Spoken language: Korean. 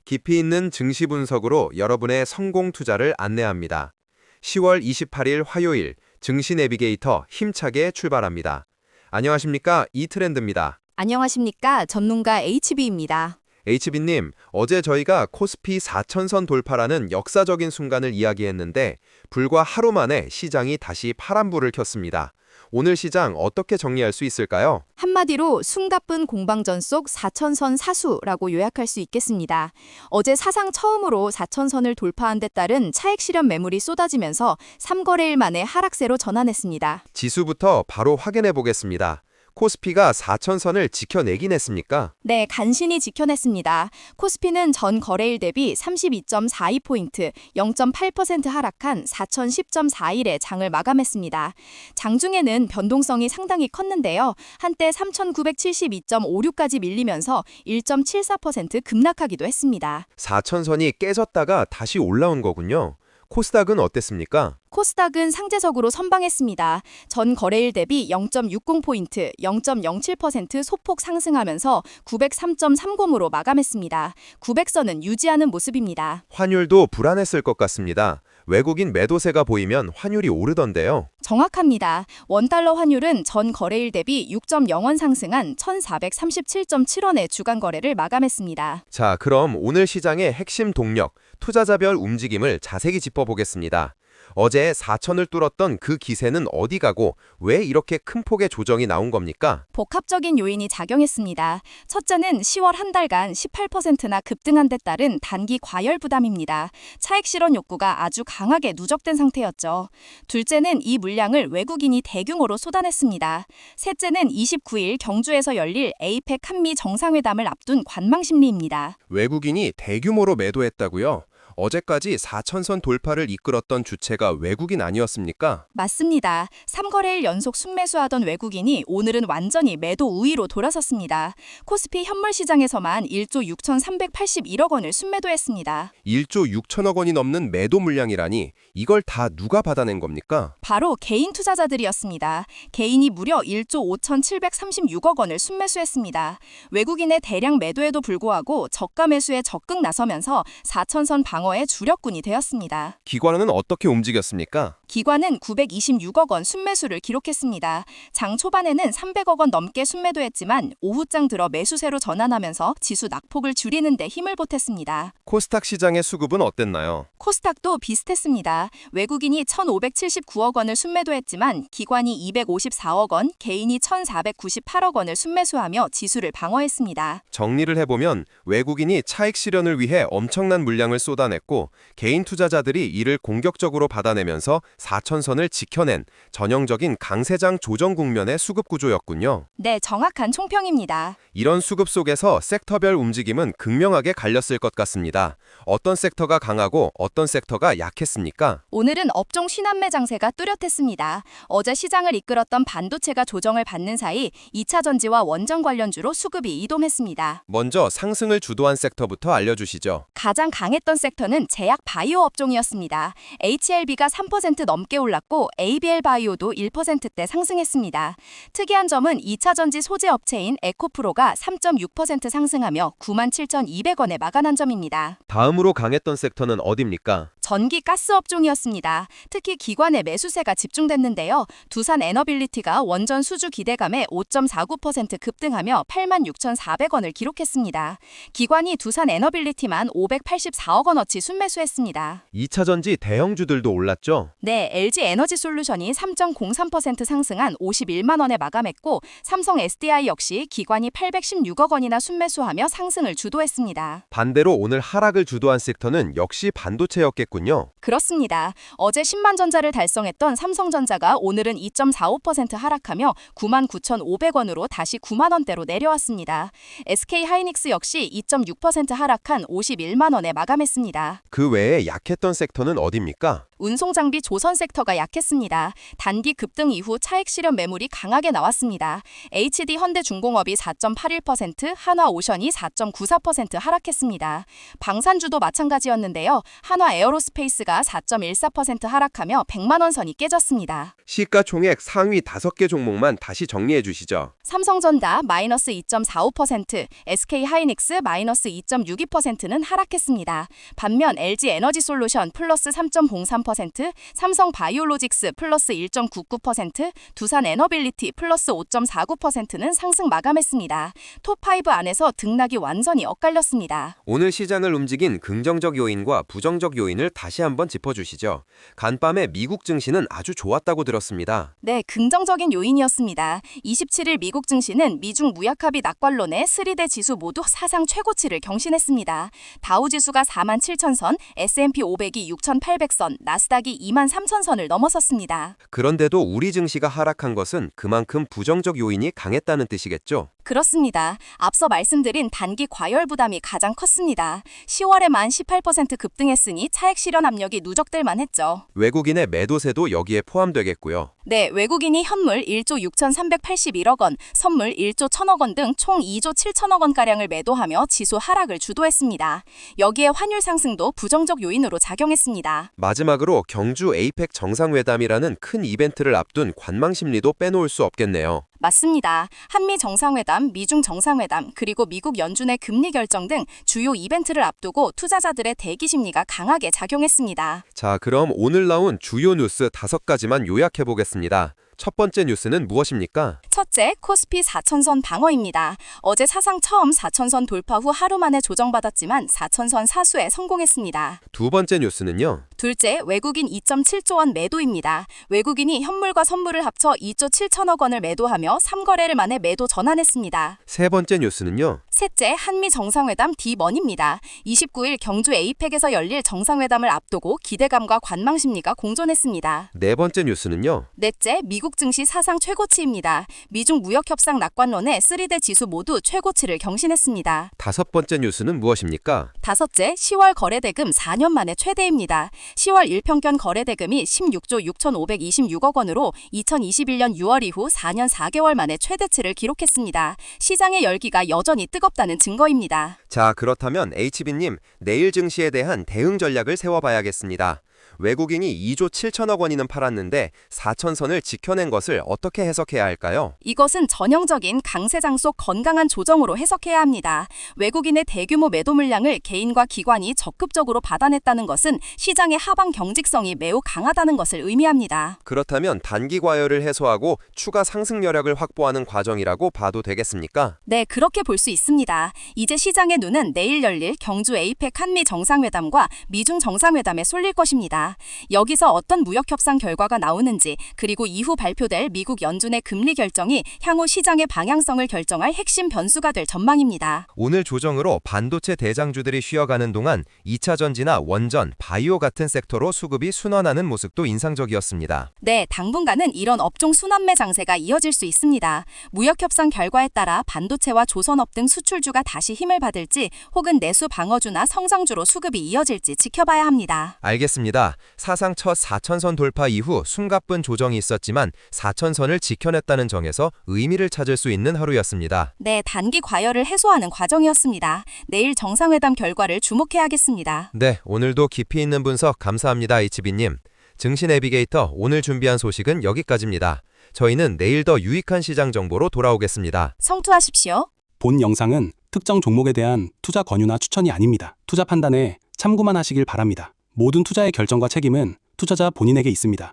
깊이 있는 증시 분석으로 여러분의 성공 투자를 안내합니다. 10월 28일 화요일 증시 내비게이터 힘차게 출발합니다. 안녕하십니까? 이트렌드입니다. 안녕하십니까? 전문가 HB입니다. HB님, 어제 저희가 코스피 4천선 돌파라는 역사적인 순간을 이야기했는데 불과 하루 만에 시장이 다시 파란불을 켰습니다. 오늘 시장 어떻게 정리할 수 있을까요? 한마디로 숨가쁜 공방전 속 4천선 사수라고 요약할 수 있겠습니다. 어제 사상 처음으로 4천선을 돌파한 데 따른 차익 실현 매물이 쏟아지면서 3거래일 만에 하락세로 전환했습니다. 지수부터 바로 확인해 보겠습니다. 코스피가 4천선을 지켜내긴 했습니까? 네, 간신히 지켜냈습니다. 코스피는 전 거래일 대비 32.42포인트, 0.8% 하락한 4,010.41의 장을 마감했습니다. 장중에는 변동성이 상당히 컸는데요. 한때 3,972.56까지 밀리면서 1.74% 급락하기도 했습니다. 4천선이 깨졌다가 다시 올라온 거군요. 코스닥은 어땠습니까? 코스닥은 상대적으로 선방했습니다. 전 거래일 대비 0.60포인트, 0.07% 소폭 상승하면서 903.30으로 마감했습니다. 900선은 유지하는 모습입니다. 환율도 불안했을 것 같습니다. 외국인 매도세가 보이면 환율이 오르던데요. 정확합니다. 원달러 환율은 전 거래일 대비 6.0원 상승한 1,437.7원의 주간 거래를 마감했습니다. 자, 그럼 오늘 시장의 핵심 동력, 투자자별 움직임을 자세히 짚어보겠습니다. 어제 4천을 뚫었던 그 기세는 어디 가고 왜 이렇게 큰 폭의 조정이 나온 겁니까? 복합적인 요인이 작용했습니다. 첫째는 10월 한 달간 18%나 급등한 데 따른 단기 과열 부담입니다. 차익 실현 욕구가 아주 강하게 누적된 상태였죠. 둘째는 이 물량을 외국인이 대규모로 쏟아냈습니다. 셋째는 29일 경주에서 열릴 에이펙 한미 정상회담을 앞둔 관망 심리입니다. 외국인이 대규모로 매도했다고요? 어제까지 4천선 돌파를 이끌었던 주체가 외국인 아니었습니까? 맞습니다. 3거래일 연속 순매수하던 외국인이 오늘은 완전히 매도 우위로 돌아섰습니다. 코스피 현물 시장에서만 1조 6,381억 원을 순매도했습니다. 1조 6천억 원이 넘는 매도 물량이라니 이걸 다 누가 받아낸 겁니까? 바로 개인 투자자들이었습니다. 개인이 무려 1조 5,736억 원을 순매수했습니다. 외국인의 대량 매도에도 불구하고 저가 매수에 적극 나서면서 4천선 방어의 주력군이 되었습니다. 기관은 어떻게 움직였습니까? 기관은 926억 원 순매수를 기록했습니다. 장 초반에는 300억 원 넘게 순매도했지만 오후장 들어 매수세로 전환하면서 지수 낙폭을 줄이는 데 힘을 보탰습니다. 코스닥 시장의 수급은 어땠나요? 코스닥도 비슷했습니다. 외국인이 1,579억 원을 순매도했지만 기관이 254억 원, 개인이 1,498억 원을 순매수하며 지수를 방어했습니다. 정리를 해보면 외국인이 차익 실현을 위해 엄청난 물량을 쏟아냈고 개인 투자자들이 이를 공격적으로 받아내면서 4천선을 지켜낸 전형적인 강세장 조정 국면의 수급 구조였군요. 네, 정확한 총평입니다. 이런 수급 속에서 섹터별 움직임은 극명하게 갈렸을 것 같습니다. 어떤 섹터가 강하고 어떤 섹터가 약했습니까? 오늘은 업종 신한매 장세가 뚜렷했습니다. 어제 시장을 이끌었던 반도체가 조정을 받는 사이 2차 전지와 원전 관련주로 수급이 이동했습니다. 먼저 상승을 주도한 섹터부터 알려주시죠. 가장 강했던 섹터는 제약 바이오 업종이었습니다. HLB가 3% 넘게 올랐고 ABL 바이오도 1%대 상승했습니다. 특이한 점은 2차 전지 소재 업체인 에코프로가 3.6% 상승하며 97,200원에 마감한 점입니다. 다음으로 강했던 섹터는 어디입니까? 전기 가스 업종이었습니다. 특히 기관의 매수세가 집중됐는데요. 두산 에너빌리티가 원전 수주 기대감에 5.49% 급등하며 86,400원을 기록했습니다. 기관이 두산 에너빌리티만 584억 원어치 순매수했습니다. 2차 전지 대형주들도 올랐죠? 네, LG 에너지 솔루션이 3.03% 상승한 51만 원에 마감했고 삼성 SDI 역시 기관이 816억 원이나 순매수하며 상승을 주도했습니다. 반대로 오늘 하락을 주도한 섹터는 역시 반도체였겠군요. 그렇습니다. 어제 10만 전자를 달성했던 삼성전자가 오늘은 2.45% 하락하며 99,500원으로 다시 9만 원대로 내려왔습니다. SK하이닉스 역시 2.6% 하락한 51만 원에 마감했습니다. 그 외에 약했던 섹터는 어디입니까? 운송장비 조선 섹터가 약했습니다. 단기 급등 이후 차익 실현 매물이 강하게 나왔습니다. HD 현대중공업이 4.81%, 한화오션이 4.94% 하락했습니다. 방산주도 마찬가지였는데요. 한화에어로스페이스가 4.14% 하락하며 100만 원 선이 깨졌습니다. 시가총액 상위 5개 종목만 다시 정리해 주시죠. 삼성전자 마이너스 2.45%, SK하이닉스 마이너스 2.62%는 하락했습니다. 반면 LG에너지솔루션 플러스 3.03%, 삼성바이오로직스 플러스 1.99%, 두산에너빌리티 플러스 5.49%는 상승 마감했습니다. 톱5 안에서 등락이 완전히 엇갈렸습니다. 오늘 시장을 움직인 긍정적 요인과 부정적 요인을 다시 한번 짚어주시죠. 간밤에 미국 증시는 아주 좋았다고 들었습니다. 네, 긍정적인 요인이었습니다. 27일 미국 증시는 미중 무역합의 낙관론에 3대 지수 모두 사상 최고치를 경신했습니다. 다우지수가 47,000선, S&P 500이 6,800선, 나스닥이 23,000선을 넘어섰습니다. 그런데도 우리 증시가 하락한 것은 그만큼 부정적 요인이 강했다는 뜻이겠죠? 그렇습니다. 앞서 말씀드린 단기 과열 부담이 가장 컸습니다. 10월에만 18% 급등했으니 차익 실현 압력이 누적될 만했죠. 외국인의 매도세도 여기에 포함되겠고요. 네, 외국인이 현물 1조 6,381억 원, 선물 1조 1,000억 원 등 총 2조 7천억 원가량을 매도하며 지수 하락을 주도했습니다. 여기에 환율 상승도 부정적 요인으로 작용했습니다. 마지막으로 경주 에이펙 정상회담이라는 큰 이벤트를 앞둔 관망 심리도 빼놓을 수 없겠네요. 맞습니다. 한미 정상회담, 미중 정상회담, 그리고 미국 연준의 금리 결정 등 주요 이벤트를 앞두고 투자자들의 대기 심리가 강하게 작용했습니다. 자, 그럼 오늘 나온 주요 뉴스 5가지만 요약해 보겠습니다. 첫 번째 뉴스는 무엇입니까? 첫째, 코스피 4천선 방어입니다. 어제 사상 처음 4천선 돌파 후 하루 만에 조정받았지만 4천선 사수에 성공했습니다. 두 번째 뉴스는요? 둘째, 외국인 2.7조 원 매도입니다. 외국인이 현물과 선물을 합쳐 2조 7천억 원을 매도하며 3거래를 만에 매도 전환했습니다. 세 번째 뉴스는요? 셋째, 한미 정상회담 D1입니다. 29일 경주 에이펙에서 열릴 정상회담을 앞두고 기대감과 관망 심리가 공존했습니다. 네 번째 뉴스는요? 넷째, 미국 증시 사상 최고치입니다. 미중 무역 협상 낙관론에 3대 지수 모두 최고치를 경신했습니다. 다섯 번째 뉴스는 무엇입니까? 다섯째, 10월 거래대금 4년 만에 최대입니다. 10월 일평균 거래대금이 16조 6,526억 원으로 2021년 6월 이후 4년 4개월 만에 최대치를 기록했습니다. 시장의 열기가 여전히 뜨겁다는 증거입니다. 자, 그렇다면 HB님, 내일 증시에 대한 대응 전략을 세워봐야겠습니다. 외국인이 2조 7천억 원이는 팔았는데 4천선을 지켜낸 것을 어떻게 해석해야 할까요? 이것은 전형적인 강세장 속 건강한 조정으로 해석해야 합니다. 외국인의 대규모 매도 물량을 개인과 기관이 적극적으로 받아냈다는 것은 시장의 하방 경직성이 매우 강하다는 것을 의미합니다. 그렇다면 단기 과열을 해소하고 추가 상승 여력을 확보하는 과정이라고 봐도 되겠습니까? 네, 그렇게 볼 수 있습니다. 이제 시장의 눈은 내일 열릴 경주 에이펙 한미 정상회담과 미중 정상회담에 쏠릴 것입니다. 여기서 어떤 무역 협상 결과가 나오는지, 그리고 이후 발표될 미국 연준의 금리 결정이 향후 시장의 방향성을 결정할 핵심 변수가 될 전망입니다. 오늘 조정으로 반도체 대장주들이 쉬어가는 동안 2차 전지나 원전, 바이오 같은 섹터로 수급이 순환하는 모습도 인상적이었습니다. 네, 당분간은 이런 업종 순환매 장세가 이어질 수 있습니다. 무역 협상 결과에 따라 반도체와 조선업 등 수출주가 다시 힘을 받을지, 혹은 내수 방어주나 성장주로 수급이 이어질지 지켜봐야 합니다. 알겠습니다. 사상 첫 4천선 돌파 이후 숨가쁜 조정이 있었지만 4천선을 지켜냈다는 점에서 의미를 찾을 수 있는 하루였습니다. 네, 단기 과열을 해소하는 과정이었습니다. 내일 정상회담 결과를 주목해야겠습니다. 네, 오늘도 깊이 있는 분석 감사합니다, HB님. 증시 내비게이터 오늘 준비한 소식은 여기까지입니다. 저희는 내일 더 유익한 시장 정보로 돌아오겠습니다. 성투하십시오. 본 영상은 특정 종목에 대한 투자 권유나 추천이 아닙니다. 투자 판단에 참고만 하시길 바랍니다. 모든 투자의 결정과 책임은 투자자 본인에게 있습니다.